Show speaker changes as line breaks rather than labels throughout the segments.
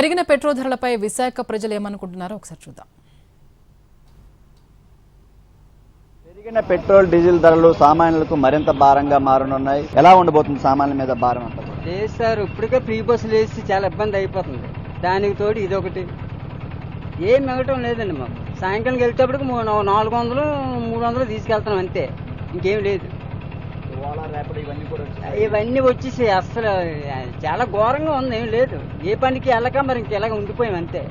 పెరిగిన పెట్రోల్ ధరలపై విశాఖ ప్రజలు ఏమనుకుంటున్నారో ఒకసారి చూద్దాం.
పెరిగిన పెట్రోల్ డీజిల్ ధరలు సామాన్యులకు మరింత భారంగా మారనున్నాయి. ఎలా ఉండబోతుంది సామాన్యుల మీద భారం అంతా?
లేదు సార్, ఇప్పటికే ఫ్రీ బస్సులు వేసి చాలా ఇబ్బంది అయిపోతుంది. దానికి తోడు ఇదొకటి ఏం మిగటం లేదండి. మాకు సాయంకాలం వెళ్తేప్పటికి 400 300 తీసుకెళ్తాం అంతే, ఇంకేం లేదు. ఇవన్నీ వచ్చేసి అసలు చాలా ఘోరంగా ఉంది. ఏం లేదు, ఏ పనికి వెళ్ళక మరి ఇంకెలాగ ఉండిపోయాం అంతే.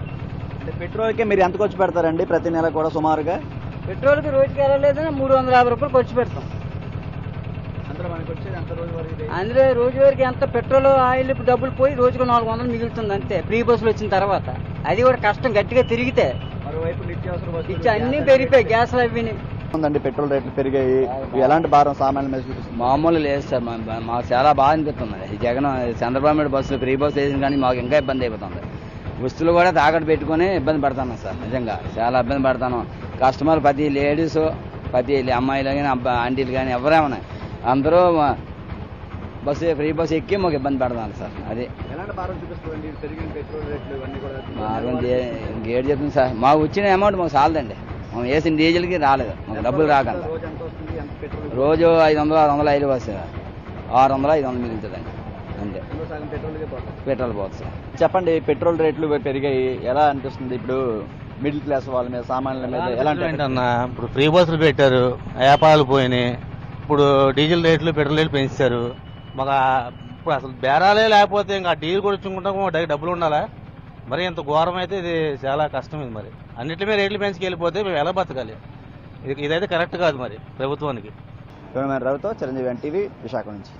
పెట్రోల్కి మీరు ఎంత ఖర్చు పెడతారండి ప్రతి నెల కూడా సుమారుగా?
పెట్రోల్కి రోజుకి వెళ్ళలేదని 350 రూపాయలు ఖర్చు పెడతాం. అందులో రోజువారికి ఎంత పెట్రోల్ ఆయిల్ డబ్బులు పోయి రోజుకు 400 మిగులుతుంది అంతే, ఫ్రీ బస్సులు వచ్చిన తర్వాత. అది కూడా కష్టం, గట్టిగా తిరిగితే. అన్ని పెరిగిపోయి గ్యాస్లు అవి
ఉందండి. పెట్రోల్ రేట్లు పెరిగాయి, ఎలాంటి భారం సామాన్యుల మీద చూపిస్తుంది?
మామూలు లేదు సార్, మాకు చాలా బాగా అనిపిస్తుంది. ఈ జగన్ చంద్రబాబు నాయుడు బస్సులు ఫ్రీ బస్సు వేసింది కానీ మాకు ఇంకా ఇబ్బంది అయిపోతుంది. వస్తువులు కూడా తాకట్టు పెట్టుకుని ఇబ్బంది పడతాను సార్. నిజంగా చాలా ఇబ్బంది పడతాను. కస్టమర్ ప్రతి లేడీస్, ప్రతి అమ్మాయిలు కానీ ఆంటీలు కానీ ఎవరేమన్నా అందరూ బస్సు ఫ్రీ బస్సు ఎక్కి మాకు ఇబ్బంది పడతాను సార్. అది ఇంకేడు చెప్తుంది సార్, మాకు వచ్చిన అమౌంట్ మాకు చాలదండి. మేము వేసిన డీజిల్కి రాలేదు, మాకు డబ్బులు రాకుండా. రోజు 500 600 ఐదు బస్సు 600 500 మిగులుతుందండి అంతే. పెట్రోల్ పోతుంది సార్.
చెప్పండి, పెట్రోల్ రేట్లు పెరిగాయి, ఎలా అనిపిస్తుంది ఇప్పుడు మిడిల్ క్లాస్ వాళ్ళ మీద, సామాన్యుల మీద? ఎలాంటి
అన్న, ఇప్పుడు ఫ్రీ బస్సులు పెట్టారు, వ్యాపారాలు పోయినాయి. ఇప్పుడు డీజిల్ రేట్లు పెట్రోల్ రేట్లు పెంచారు. మాకు ఇప్పుడు అసలు బేరాలే లేకపోతే ఇంకా డీజిల్ కూడా వచ్చుకుంటాం, డబ్బులు ఉండాలా? మరి ఇంత ఘోరం అయితే ఇది చాలా కష్టం. ఇది మరి అన్నింటి మీద రేట్లు పెంచుకెళ్ళిపోతే మేము ఎలా బతకాలి? ఇదైతే కరెక్ట్ కాదు మరి ప్రభుత్వానికి.
రవితో చిరంజీవి NTV విశాఖ నుంచి.